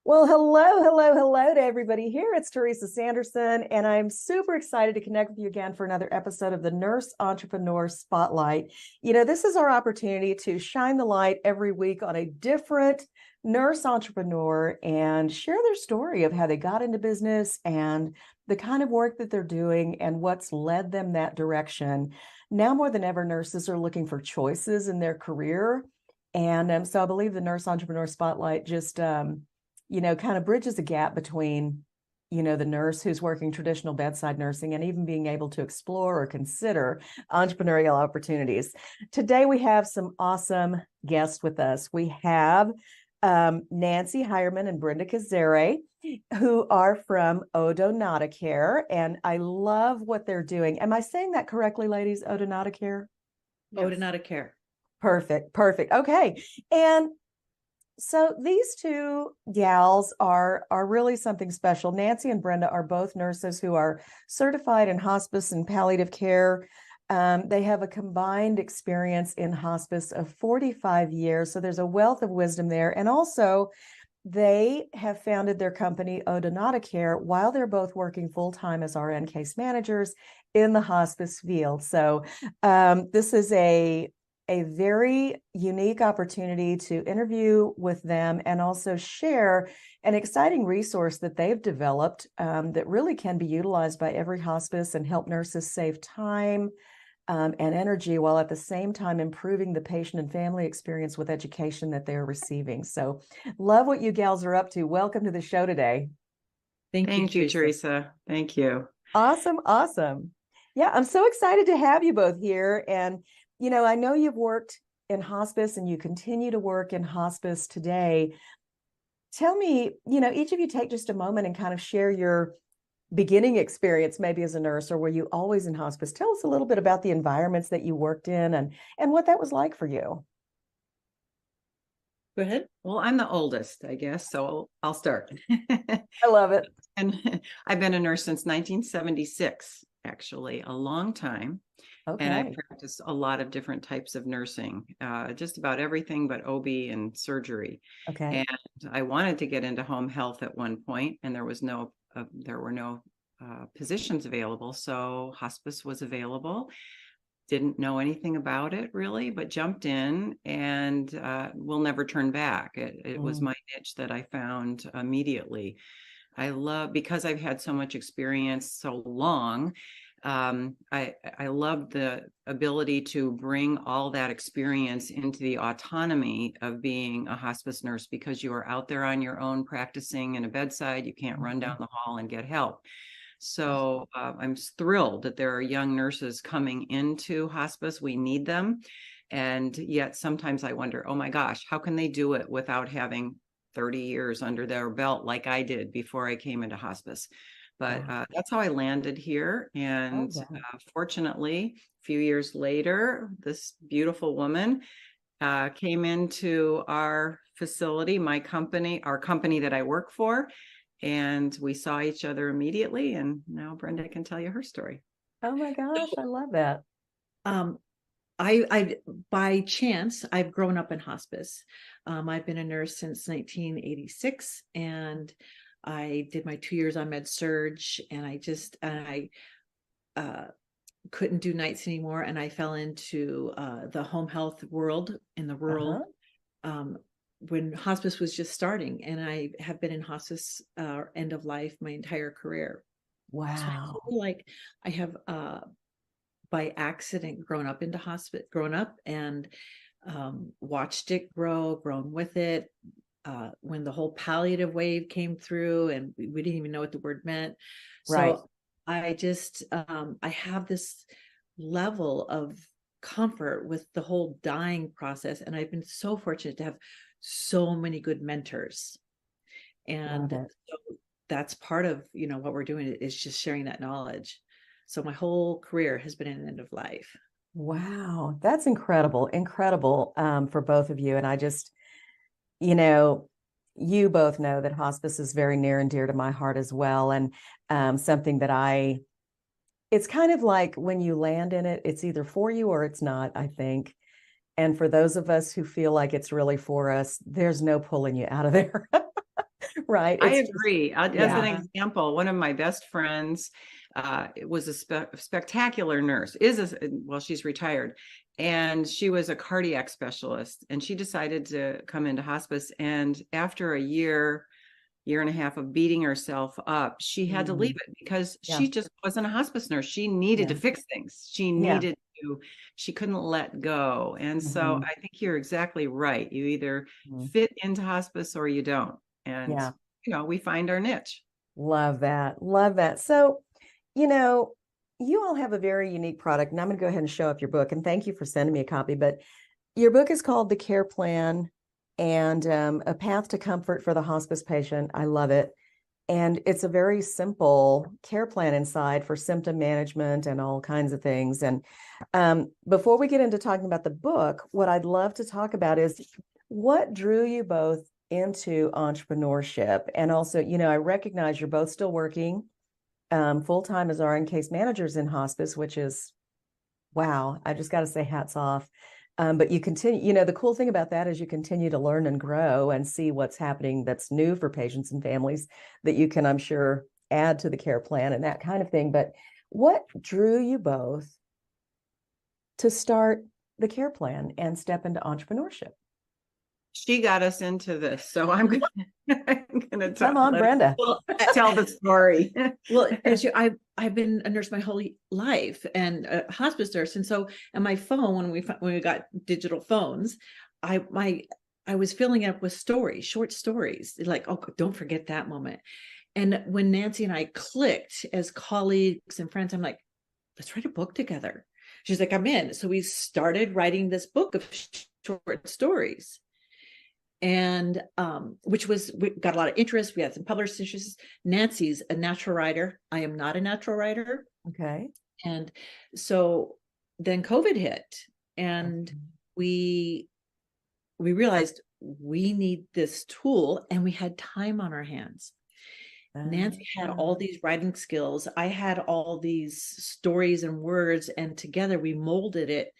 Well, hello to everybody here. It's Teresa Sanderson, and I'm super excited to connect with you again for another episode of the Nurse Entrepreneur Spotlight. This is our opportunity to shine the light every week on a different nurse entrepreneur and share their story of how they got into business and the kind of work that they're doing and what's led them that direction. Now more than ever, nurses are looking for choices in their career. And so I believe the Nurse Entrepreneur Spotlight just kind of bridges a gap between, the nurse who's working traditional bedside nursing and even being able to explore or consider entrepreneurial opportunities. Today, we have some awesome guests with us. We have Nancy Heyerman and Brenda Kizzire, who are from Odonatacare, and I love what they're doing. Am I saying that correctly, ladies? Odonatacare? Yes. Odonatacare. Perfect. Okay. And so these two gals are really something special. Nancy and Brenda are both nurses who are certified in hospice and palliative care. They have a combined experience in hospice of 45 years. So there's a wealth of wisdom there. And also, they have founded their company, Odonatacare, while they're both working full-time as RN case managers in the hospice field. So this is a very unique opportunity to interview with them and also share an exciting resource that they've developed that really can be utilized by every hospice and help nurses save time and energy while at the same time improving the patient and family experience with education that they're receiving. So love what you gals are up to. Welcome to the show today. Thank you, Teresa. Thank you. Awesome. Yeah, I'm so excited to have you both here. And I know you've worked in hospice and you continue to work in hospice today. Tell me, each of you take just a moment and kind of share your beginning experience, maybe as a nurse, or were you always in hospice? Tell us a little bit about the environments that you worked in and what that was like for you. Go ahead. Well, I'm the oldest, I guess, so I'll start. I love it. And I've been a nurse since 1976, actually, a long time. Okay. And I practiced a lot of different types of nursing, just about everything but OB and surgery. Okay. And I wanted to get into home health at one point, and there were no positions available. So hospice was available. Didn't know anything about it really, but jumped in and will never turn back. It was my niche that I found immediately. Because I've had so much experience so long. I love the ability to bring all that experience into the autonomy of being a hospice nurse, because you are out there on your own practicing in a bedside. You can't run down the hall and get help. So I'm thrilled that there are young nurses coming into hospice. We need them. And yet sometimes I wonder, oh my gosh, how can they do it without having 30 years under their belt like I did before I came into hospice? But that's how I landed here. And fortunately, a few years later, this beautiful woman came into our facility, our company that I work for, and we saw each other immediately. And now Brenda can tell you her story. Oh my gosh, I love that. I by chance, I've grown up in hospice. I've been a nurse since 1986, and I did my 2 years on med surg, and I couldn't do nights anymore. And I fell into the home health world in the rural when hospice was just starting. And I have been in hospice end of life my entire career. Wow. So I feel like I have by accident grown up and watched it grown with it. When the whole palliative wave came through, and we didn't even know what the word meant. So right. I have this level of comfort with the whole dying process. And I've been so fortunate to have so many good mentors. And so that's part of, what we're doing is just sharing that knowledge. So my whole career has been in end of life. Wow. That's incredible for both of you. And I just, you both know that hospice is very near and dear to my heart as well. And something that it's kind of like when you land in it, it's either for you or it's not, I think. And for those of us who feel like it's really for us, there's no pulling you out of there. Right. I It's just, agree. As an yeah. example, one of my best friends was a spectacular nurse, well, she's retired, and she was a cardiac specialist, and she decided to come into hospice. And after a year and a half of beating herself up, she had to leave it because Yeah. she just wasn't a hospice nurse. She needed to Yeah. fix things. Yeah. She couldn't let go. And so I think you're exactly right. You either fit into hospice or you don't. And, Yeah. we find our niche. Love that. Love that. So, you know, you all have a very unique product, and I'm going to go ahead and show up your book. And thank you for sending me a copy. But your book is called The Care Plan and A Path to Comfort for the Hospice Patient. I love it. And it's a very simple care plan inside for symptom management and all kinds of things. And before we get into talking about the book, what I'd love to talk about is what drew you both into entrepreneurship. And also, I recognize you're both still working full-time as RN case managers in hospice, which is, wow, I just got to say hats off. But you continue, the cool thing about that is you continue to learn and grow and see what's happening that's new for patients and families that you can, I'm sure, add to the care plan and that kind of thing. But what drew you both to start the care plan and step into entrepreneurship? She got us into this, so I'm gonna Come on, Brenda. tell the story. Well, I've been a nurse my whole life and a hospice nurse, and so on my phone when we got digital phones, I was filling it up with stories, short stories, like, oh, don't forget that moment. And when Nancy and I clicked as colleagues and friends, I'm like, let's write a book together. She's like, I'm in. So we started writing this book of short stories. And we got a lot of interest. We had some publishers. Nancy's a natural writer. I am not a natural writer. Okay. And so then COVID hit, and we realized we need this tool, and we had time on our hands. Nancy had all these writing skills. I had all these stories and words, and together we molded it.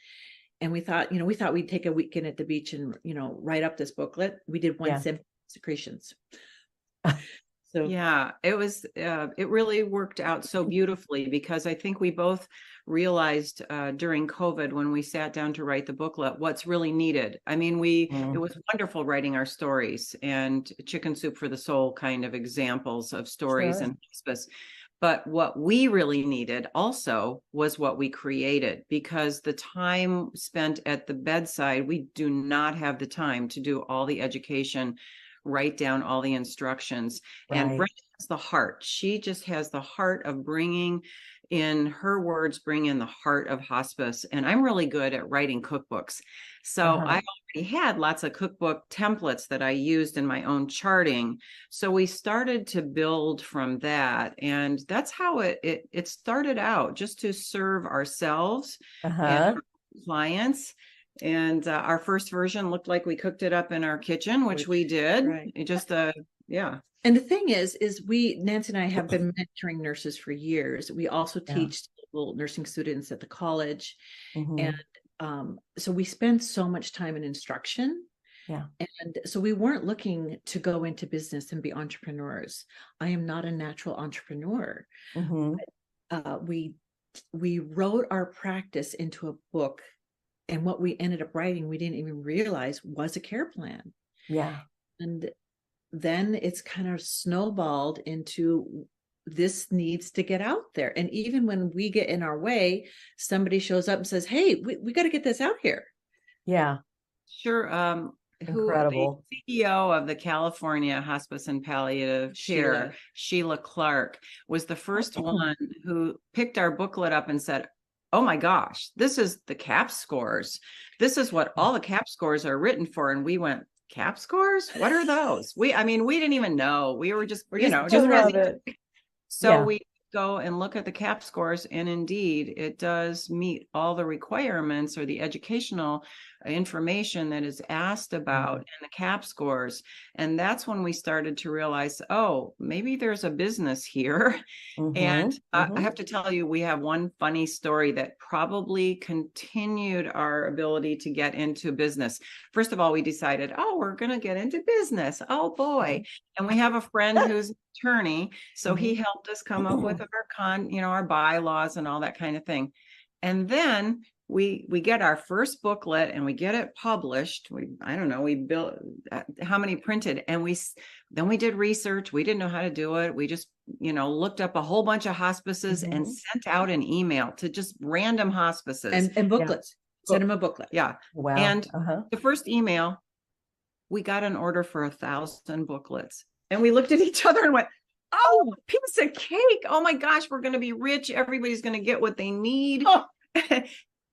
And we thought we'd take a weekend at the beach and, write up this booklet. We did one symptom secretions. So yeah, it really worked out so beautifully, because I think we both realized during COVID, when we sat down to write the booklet, what's really needed. I mean, it was wonderful writing our stories and chicken soup for the soul kind of examples of stories and hospice. But what we really needed also was what we created, because the time spent at the bedside, we do not have the time to do all the education, write down all the instructions. Right. And Brenda has the heart. She just has the heart of bring in the heart of hospice. And I'm really good at writing cookbooks. So I already had lots of cookbook templates that I used in my own charting. So we started to build from that. And that's how it started out, just to serve ourselves and our clients. And our first version looked like we cooked it up in our kitchen, which we did. Right. It just, yeah. And the thing is Nancy and I have been mentoring nurses for years. We also teach little nursing students at the college. And so we spend so much time in instruction. Yeah. And so we weren't looking to go into business and be entrepreneurs. I am not a natural entrepreneur. We wrote our practice into a book. And what we ended up writing, we didn't even realize was a care plan. Yeah. And then it's kind of snowballed into this needs to get out there. And even when we get in our way, somebody shows up and says, hey, we got to get this out here. Yeah. Sure. Incredible. The CEO of the California Hospice and Palliative Care, Sheila Clark, was the first one who picked our booklet up and said, oh my gosh, this is the CAPS scores. This is what all the CAPS scores are written for. And we went, CAPS scores? What are those? We didn't even know. We were just, just love it. So we go and look at the CAP scores, and indeed it does meet all the requirements or the educational information that is asked about in the CAP scores. And that's when we started to realize, oh, maybe there's a business here. And I have to tell you, we have one funny story that probably continued our ability to get into business. First of all, we decided, oh, we're going to get into business. Oh boy. And we have a friend who's an attorney. So he helped us come up with our bylaws and all that kind of thing. And then we get our first booklet and we get it published. We built how many printed, and then we did research. We didn't know how to do it. We just, looked up a whole bunch of hospices and sent out an email to just random hospices and booklets. Send them a booklet. Yeah. Wow. And the first email, we got an order for 1,000 booklets, and we looked at each other and went, oh, piece of cake. Oh my gosh, we're going to be rich. Everybody's going to get what they need. Oh.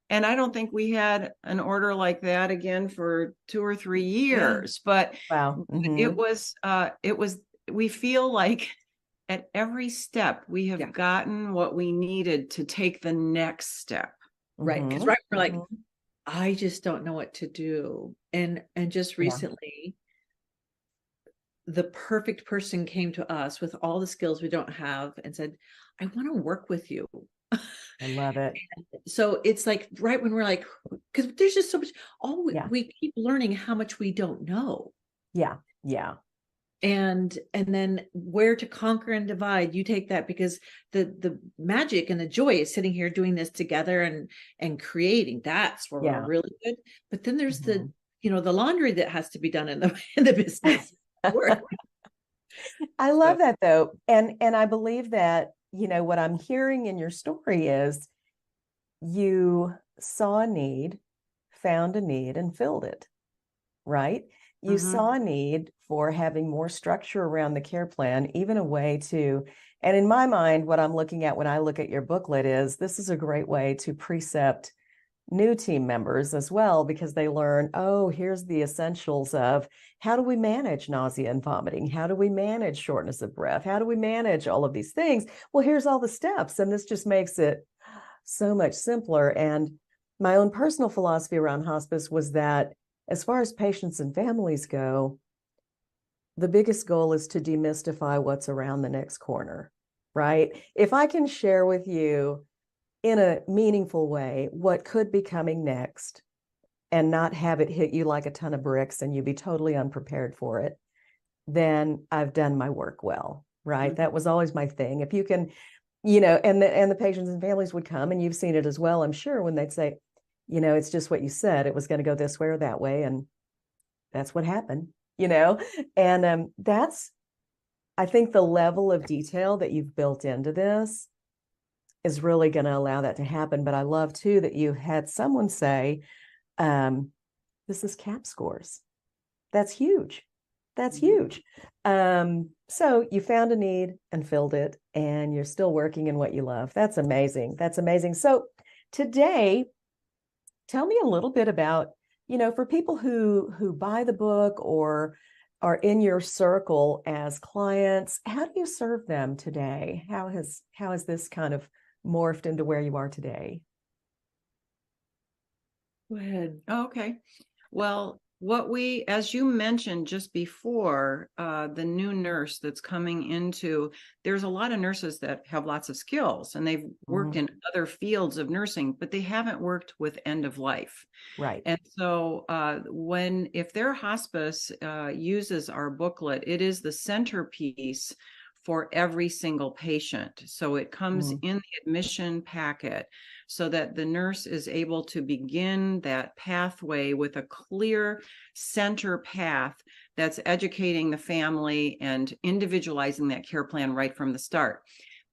And I don't think we had an order like that again for 2 or 3 years, but wow. it was, we feel like at every step we have gotten what we needed to take the next step. Right. Because we're like, I just don't know what to do. And just recently, the perfect person came to us with all the skills we don't have and said, I want to work with you. I love it. So it's like right when we're like, because there's just so much, we keep learning how much we don't know. Yeah. Yeah. And then where to conquer and divide, you take that, because the magic and the joy is sitting here doing this together and creating. That's where we're really good. But then there's the laundry that has to be done in the business. I love that though. And I believe that, what I'm hearing in your story is you saw a need, found a need, and filled it, right? You saw a need for having more structure around the care plan, even a way to, and in my mind, what I'm looking at when I look at your booklet is this is a great way to precept new team members as well, because they learn, oh, here's the essentials of how do we manage nausea and vomiting? How do we manage shortness of breath? How do we manage all of these things? Well, here's all the steps. And this just makes it so much simpler. And my own personal philosophy around hospice was that as far as patients and families go, the biggest goal is to demystify what's around the next corner, right? If I can share with you in a meaningful way what could be coming next and not have it hit you like a ton of bricks and you be totally unprepared for it, then I've done my work well, right? That was always my thing. If you can, and the patients and families would come, and you've seen it as well, I'm sure, when they'd say, it's just what you said, it was going to go this way or that way, and that's what happened, and that's, I think, the level of detail that you've built into this is really going to allow that to happen. But I love too that you had someone say, this is CAP scores. That's huge. That's huge. So you found a need and filled it, and you're still working in what you love. That's amazing. That's amazing. So today, tell me a little bit about, for people who buy the book or are in your circle as clients, how do you serve them today? How has this kind of morphed into where you are today? Go ahead. Oh, okay. Well, as you mentioned just before, the new nurse that's coming into, there's a lot of nurses that have lots of skills and they've worked in other fields of nursing, but they haven't worked with end of life. Right. And so if their hospice uses our booklet, it is the centerpiece for every single patient. So it comes in the admission packet so that the nurse is able to begin that pathway with a clear center path that's educating the family and individualizing that care plan right from the start.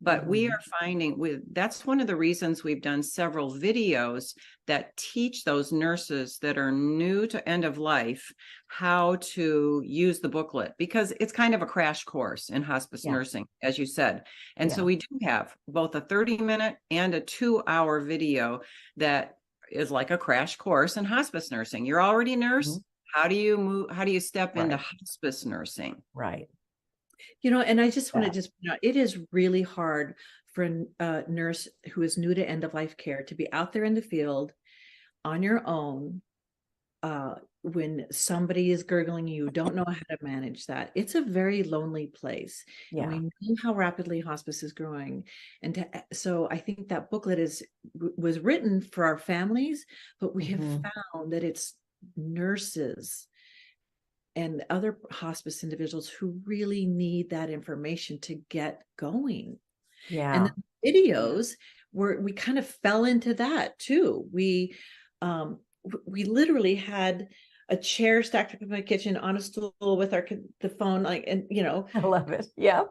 But we are finding that's one of the reasons we've done several videos that teach those nurses that are new to end of life how to use the booklet, because it's kind of a crash course in hospice nursing, as you said. And so we do have both a 30-minute and a 2-hour video that is like a crash course in hospice nursing. You're already a nurse. How do you move? How do you step into hospice nursing? Right. And I just want to point out, it is really hard for a nurse who is new to end of life care to be out there in the field on your own, when somebody is gurgling, you don't know how to manage that. It's a very lonely place. Yeah. And we know how rapidly hospice is growing. And so I think that booklet was written for our families, but we have found that it's nurses and other hospice individuals who really need that information to get going. Yeah. And the videos we kind of fell into that too. We literally had a chair stacked up in my kitchen on a stool with the phone, like, and I love it. Yeah.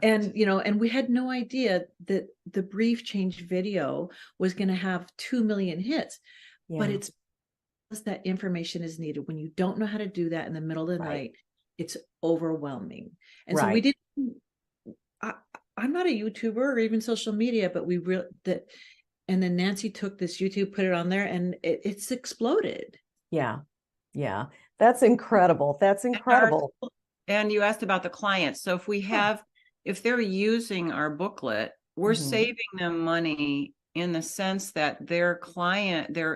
And and we had no idea that the brief change video was going to have 2 million hits. But it's because that information is needed. When you don't know how to do that in the middle of the night, it's overwhelming. And so we didn't. I'm not a YouTuber or even social media, but and then Nancy took this YouTube, put it on there, and it's exploded. Yeah. Yeah. That's incredible. That's incredible. And you asked about the clients. So if they're using our booklet, we're saving them money in the sense that their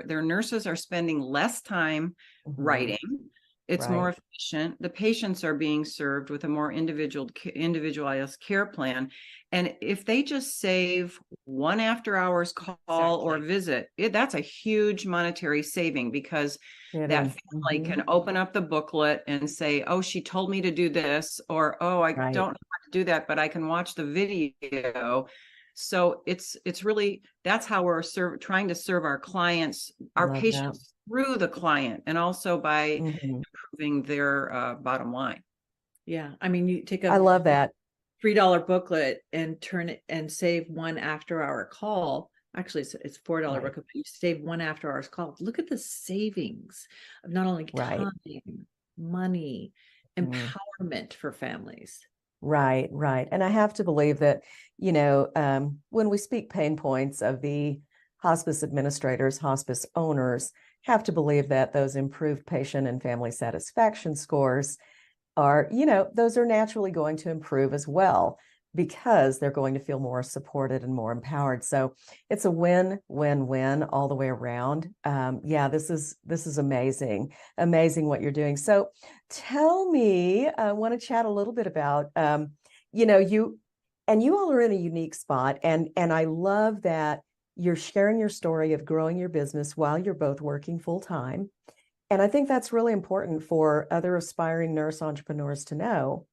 nurses are spending less time writing. It's more efficient. The patients are being served with a more individualized care plan. And if they just save one after hours call or visit, that's a huge monetary saving, because that family can open up the booklet and say, oh, she told me to do this, or, oh, I don't know how to do that, but I can watch the video. So it's really, that's how we're trying to serve our clients, our patients through the client, and also by improving their bottom line. Yeah. I mean, you take I love that $3 booklet and turn it and save one after hour call. Actually, it's $4 booklet, but you save one after hours call. Look at the savings of not only time, money, empowerment for families. Right. And I have to believe that, when we speak pain points of the hospice administrators, hospice owners, have to believe that those improved patient and family satisfaction scores are, those are naturally going to improve as well, because they're going to feel more supported and more empowered. So it's a win-win-win all the way around. This is amazing what you're doing. So tell me, I want to chat a little bit about, you all are in a unique spot, and I love that you're sharing your story of growing your business while you're both working full time. And I think that's really important for other aspiring nurse entrepreneurs to know,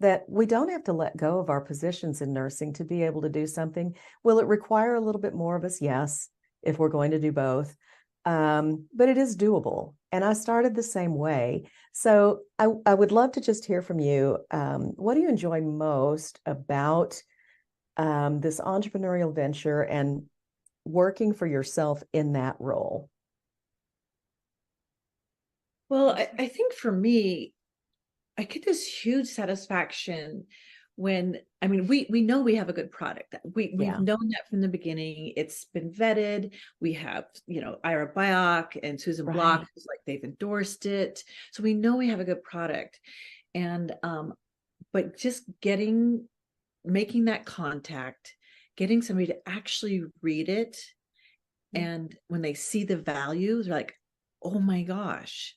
that we don't have to let go of our positions in nursing to be able to do something. Will it require a little bit more of us? Yes, if we're going to do both. But it is doable. And I started the same way. So I would love to just hear from you. What do you enjoy most about this entrepreneurial venture and working for yourself in that role? Well, I think for me, I get this huge satisfaction when, we know we have a good product. We've known that from the beginning. It's been vetted. We have, Ira Byock and Susan Block, who's like, they've endorsed it. So we know we have a good product. And, but just making that contact, getting somebody to actually read it. And when they see the value, they're like, oh my gosh.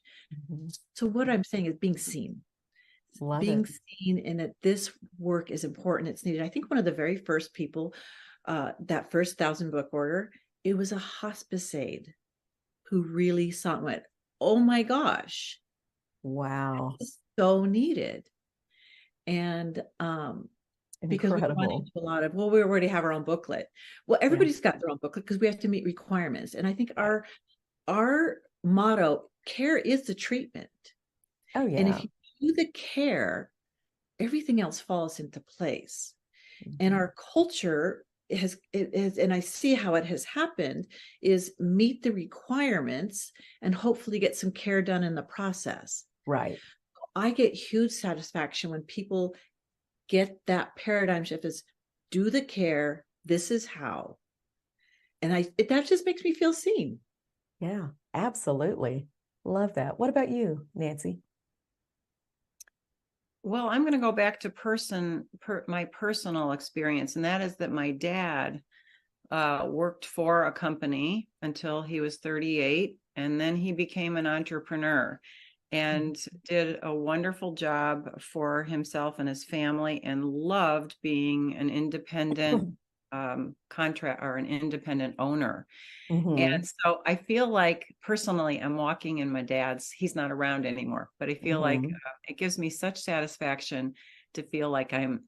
So what I'm saying is being seen. Seen, and that this work is important. It's needed. I think one of the very first people, that first 1,000 book order, it was a hospice aide who really saw it and went, oh my gosh. Wow. So needed. And because we run into a lot of, we already have our own booklet. Well, everybody's got their own booklet because we have to meet requirements. And I think our motto, care is the treatment. Oh yeah. And if you do the care, everything else falls into place. And our culture has, and I see how it has happened, is meet the requirements and hopefully get some care done in the process. Right. I get huge satisfaction when people get that paradigm shift, is do the care, this is how. And that just makes me feel seen. Yeah, absolutely. Love that. What about you, Nancy? Well, I'm going to go back to my personal experience, and that is that my dad worked for a company until he was 38, and then he became an entrepreneur and did a wonderful job for himself and his family, and loved being an independent contract or an independent owner. And so I feel like personally, I'm walking in my dad's, he's not around anymore, but I feel like it gives me such satisfaction to feel like I'm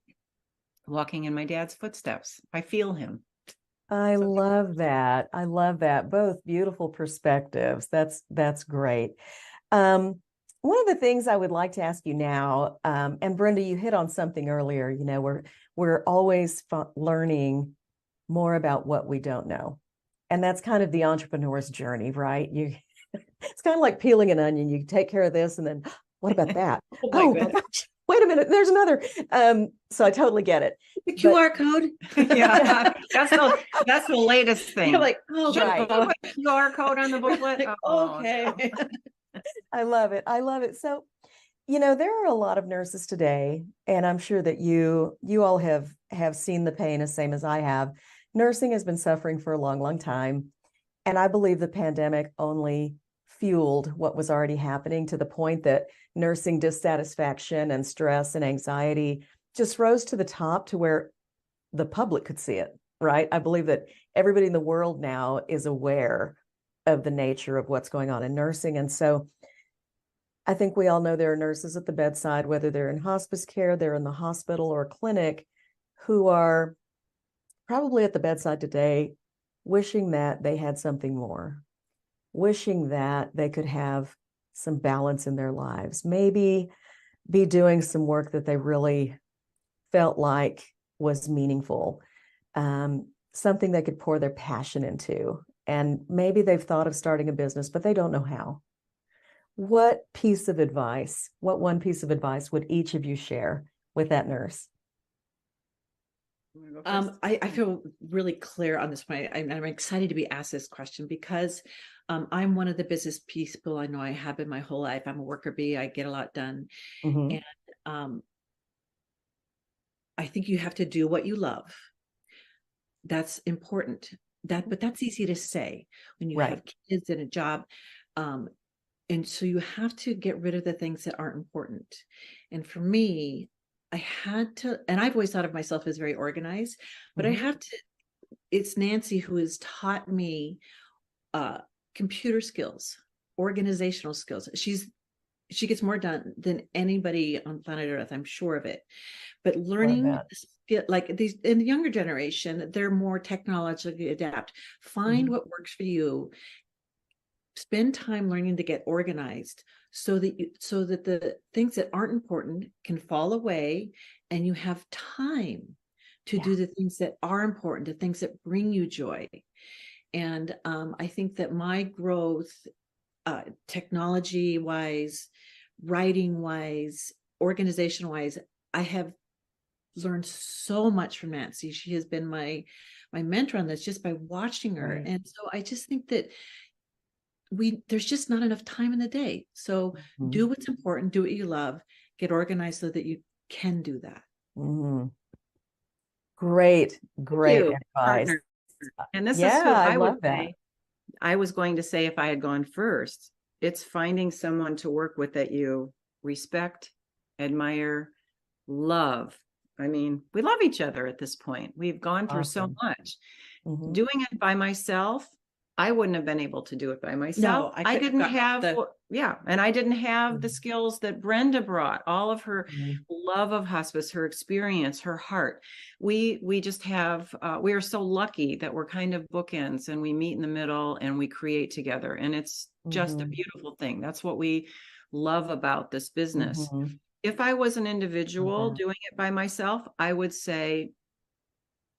walking in my dad's footsteps. I feel him. I love that. I love that. Both beautiful perspectives. That's great. One of the things I would like to ask you now, and Brenda, you hit on something earlier. You know, we're always learning more about what we don't know, and that's kind of the entrepreneur's journey, right? It's kind of like peeling an onion. You take care of this, and then what about that? Oh my gosh! Wait a minute, there's another. So I totally get it. The QR code. Yeah, that's the latest thing. You're like, oh, right. QR code on the booklet. Okay. No. I love it. I love it. So, you know, there are a lot of nurses today, and I'm sure that you all have seen the pain as same as I have. Nursing has been suffering for a long, long time. And I believe the pandemic only fueled what was already happening, to the point that nursing dissatisfaction and stress and anxiety just rose to the top, to where the public could see it, right? I believe that everybody in the world now is aware of the nature of what's going on in nursing. And so I think we all know there are nurses at the bedside, whether they're in hospice care, they're in the hospital or clinic, who are probably at the bedside today wishing that they had something more, wishing that they could have some balance in their lives, maybe be doing some work that they really felt like was meaningful, something they could pour their passion into. And maybe they've thought of starting a business, but they don't know how. What one piece of advice would each of you share with that nurse? I feel really clear on this point. I'm excited to be asked this question because I'm one of the business people I know I have been my whole life. I'm a worker bee. I get a lot done. And I think you have to do what you love. That's important. But that's easy to say when you have kids and a job. And so you have to get rid of the things that aren't important. And for me, I had to, and I've always thought of myself as very organized, but I have to, it's Nancy who has taught me computer skills, organizational skills. She gets more done than anybody on planet Earth, I'm sure of it. But learning, like these in the younger generation, they're more technologically adept. Find what works for you. Spend time learning to get organized so that the things that aren't important can fall away, and you have time to do the things that are important, the things that bring you joy. And I think that my growth, technology wise, writing wise, organization wise, I have learned so much from Nancy. She has been my mentor on this, just by watching her. And so I just think that there's just not enough time in the day. So do what's important, do what you love, get organized so that you can do that. Great advice. And this is what I would say. I was going to say, if I had gone first, it's finding someone to work with that you respect, admire, love. I mean, we love each other at this point. We've gone through so much. Doing it by myself, I wouldn't have been able to do it by myself. No, I didn't have, and I didn't have the skills that Brenda brought, all of her love of hospice, her experience, her heart. We just have, we are so lucky that we're kind of bookends, and we meet in the middle and we create together. And it's just a beautiful thing. That's what we love about this business. If I was an individual doing it by myself, I would say,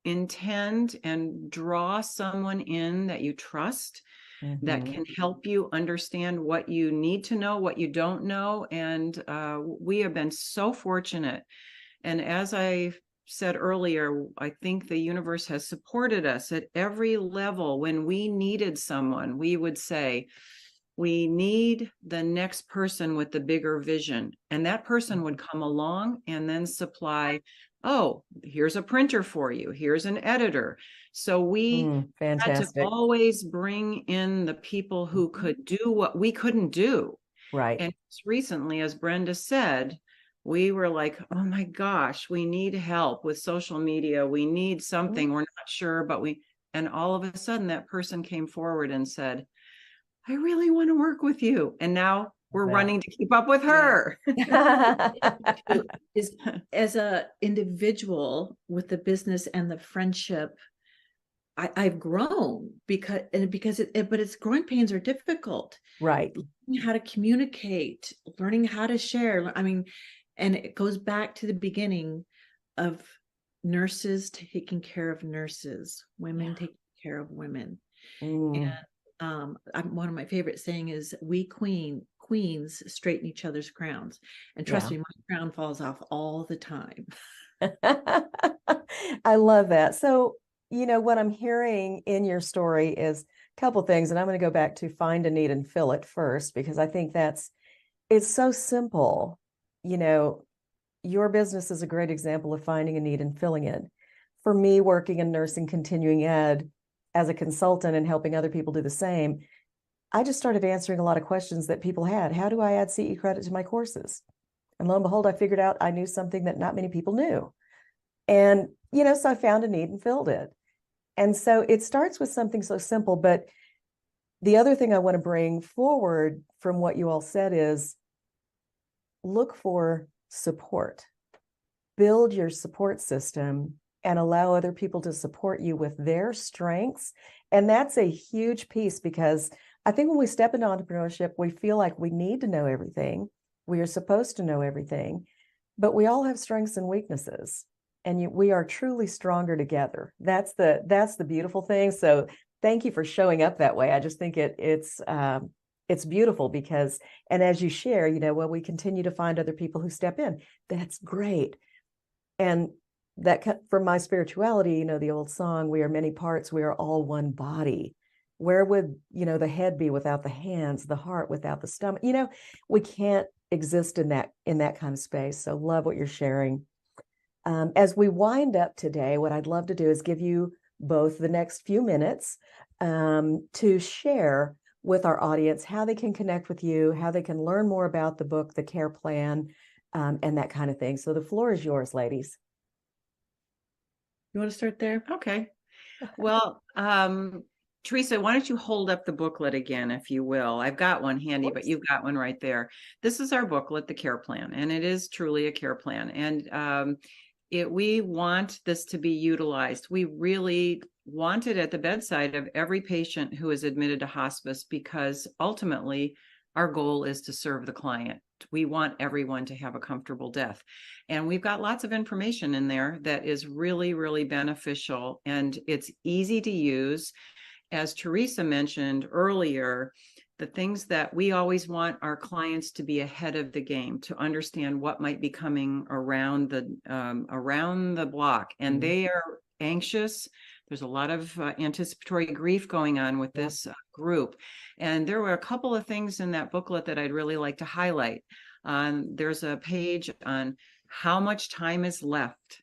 intend and draw someone in that you trust, that can help you understand what you need to know, what you don't know. And we have been so fortunate. And as I said earlier, I think the universe has supported us at every level. When we needed someone, we would say, we need the next person with the bigger vision. And that person would come along and then supply, oh, here's a printer for you. Here's an editor. So we had to fantastic. always bring in the people who could do what we couldn't do. Right. And recently, as Brenda said, we were like, oh my gosh, we need help with social media. We need something. We're not sure, but and all of a sudden that person came forward and said, I really want to work with you. And now we're running to keep up with her. Is as a individual with the business and the friendship, I've grown but its growing pains are difficult. Right. Learning how to communicate, learning how to share. I mean, and it goes back to the beginning of nurses taking care of nurses, women taking care of women. And one of my favorite saying is, we queens straighten each other's crowns. And trust me, my crown falls off all the time. I love that. So, what I'm hearing in your story is a couple things, and I'm going to go back to find a need and fill it first, because I think it's so simple. Your business is a great example of finding a need and filling it. For me, working in nursing continuing ed as a consultant and helping other people do the same, I just started answering a lot of questions that people had. How do I add CE credit to my courses? And lo and behold, I figured out I knew something that not many people knew. And, so I found a need and filled it. And so it starts with something so simple. But the other thing I want to bring forward from what you all said is look for support. Build your support system and allow other people to support you with their strengths. And that's a huge piece, because I think when we step into entrepreneurship, we feel like we need to know everything. We are supposed to know everything, but we all have strengths and weaknesses, and we are truly stronger together. That's the beautiful thing. So thank you for showing up that way. I just think it's beautiful, because, and as you share, when we continue to find other people who step in, that's great. And that, from my spirituality, the old song, we are many parts, we are all one body. Where would, the head be without the hands, the heart without the stomach? We can't exist in that kind of space. So love what you're sharing. As we wind up today, what I'd love to do is give you both the next few minutes to share with our audience how they can connect with you, how they can learn more about the book, the care plan, and that kind of thing. So the floor is yours, ladies. You want to start there? Okay. Well, Teresa, why don't you hold up the booklet again, if you will? I've got one handy, but you've got one right there. This is our booklet, the care plan, and it is truly a care plan. And we want this to be utilized. We really want it at the bedside of every patient who is admitted to hospice, because ultimately our goal is to serve the client. We want everyone to have a comfortable death. And we've got lots of information in there that is really, really beneficial, and it's easy to use. As Teresa mentioned earlier, the things that we always want our clients to be ahead of the game, to understand what might be coming around the block. And they are anxious. There's a lot of anticipatory grief going on with this group. And there were a couple of things in that booklet that I'd really like to highlight. There's a page on how much time is left,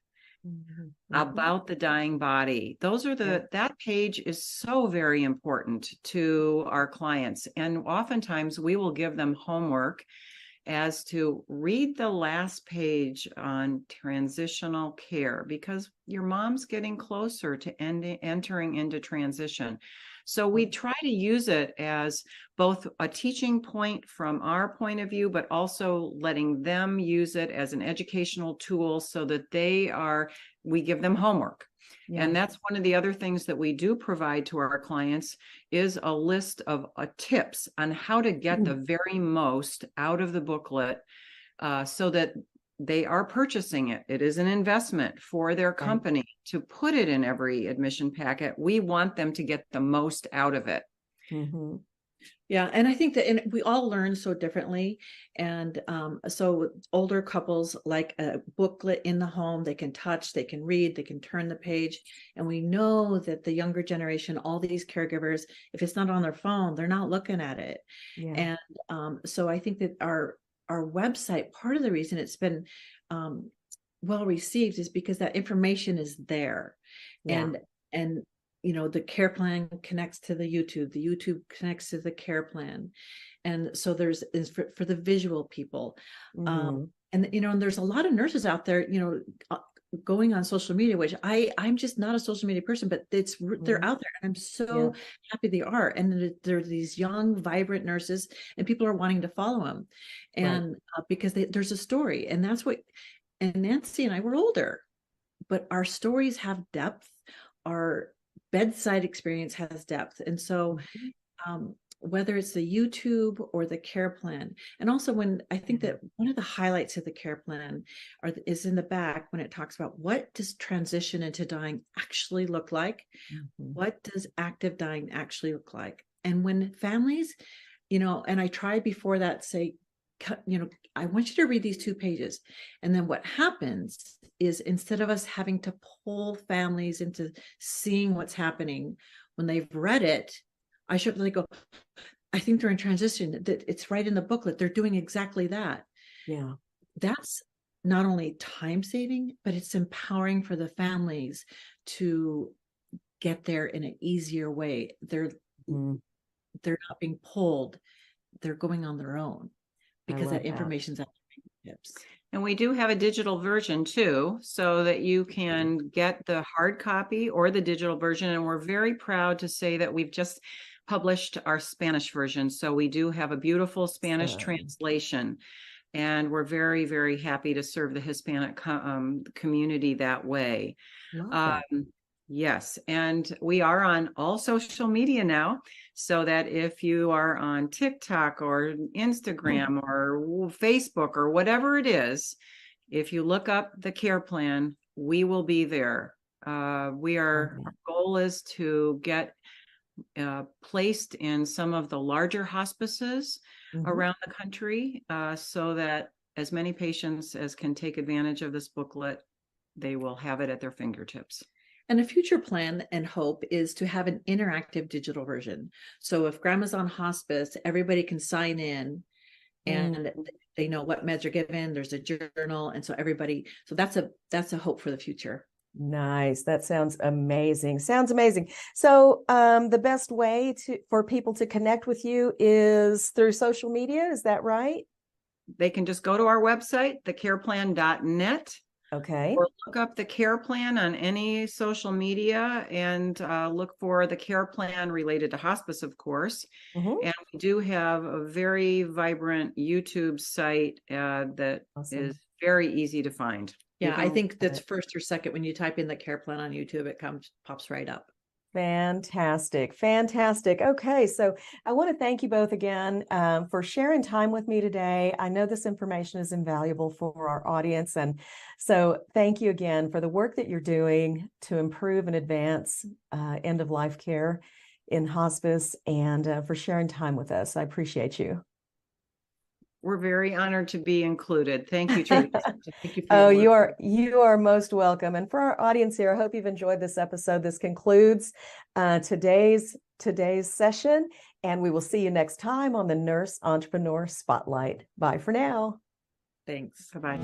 about the dying body. That page is so very important to our clients. And oftentimes we will give them homework as to read the last page on transitional care, because your mom's getting closer to entering into transition. So we try to use it as both a teaching point from our point of view, but also letting them use it as an educational tool, so that we give them homework. Yeah. And that's one of the other things that we do provide to our clients, is a list of tips on how to get the very most out of the booklet, so that they are purchasing it. It is an investment for their company to put it in every admission packet. We want them to get the most out of it. Yeah. And I think that we all learn so differently. And so older couples like a booklet in the home, they can touch, they can read, they can turn the page. And we know that the younger generation, all these caregivers, if it's not on their phone, they're not looking at it. Yeah. And so I think that our website, part of the reason it's been well received is because that information is there. Yeah. And you know, the care plan connects to the YouTube connects to the care plan. And so there's is for the visual people. Mhm. And, you know, and there's a lot of nurses out there, you know, going on social media, which I'm just not a social media person, but they're Mhm. out there. And I'm so Yeah. happy they are. And they're these young, vibrant nurses, and people are wanting to follow them. Right. And because there's a story, and that's what, and Nancy and I were older, but our stories have depth. Our bedside experience has depth. And so Mhm. whether it's the YouTube or the care plan, and also when I think that one of the highlights of the care plan is in the back when it talks about what does transition into dying actually look like? Mhm. What does active dying actually look like? And when families, you know, and I try before that say, you know, I want you to read these 2 pages. And then what happens is instead of us having to pull families into seeing what's happening, when they've read it, I should really go, I think they're in transition, that it's right in the booklet. They're doing exactly that. Yeah. That's not only time saving, but it's empowering for the families to get there in an easier way. They're Mhm. not being pulled. They're going on their own I because love that that. information's at their fingertips. And we do have a digital version too, so that you can get the hard copy or the digital version. And we're very proud to say that we've just published our Spanish version. So we do have a beautiful Spanish translation. And we're very, very happy to serve the Hispanic community that way. Love Um, that. yes, and we are on all social media now, so that if you are on TikTok or Instagram or Facebook or whatever it is, if you look up the care plan, we will be there. Our goal is to get placed in some of the larger hospices Mhm. around the country, so that as many patients as can take advantage of this booklet, they will have it at their fingertips. And a future plan and hope is to have an interactive digital version. So if grandma's on hospice, everybody can sign in and they know what meds are given. There's a journal. And so so that's a hope for the future. Nice. That sounds amazing. Sounds amazing. So the best way for people to connect with you is through social media. Is that right? They can just go to our website, thecareplan.net, Okay. or look up the care plan on any social media and look for the care plan related to hospice, of course. Mhm. And we do have a very vibrant YouTube site that Awesome. is very easy to find. Yeah, I think that's first or second. When you type in the care plan on YouTube, it pops right up. Fantastic. Fantastic. Okay. So I want to thank you both again for sharing time with me today. I know this information is invaluable for our audience. And so thank you again for the work that you're doing to improve and advance end of life care in hospice, and for sharing time with us. I appreciate you. We're very honored to be included. Thank you, Teresa. Thank you for you are most welcome. And for our audience here, I hope you've enjoyed this episode. This concludes today's session, and we will see you next time on the Nurse Entrepreneur Spotlight. Bye for now. Thanks. Bye-bye.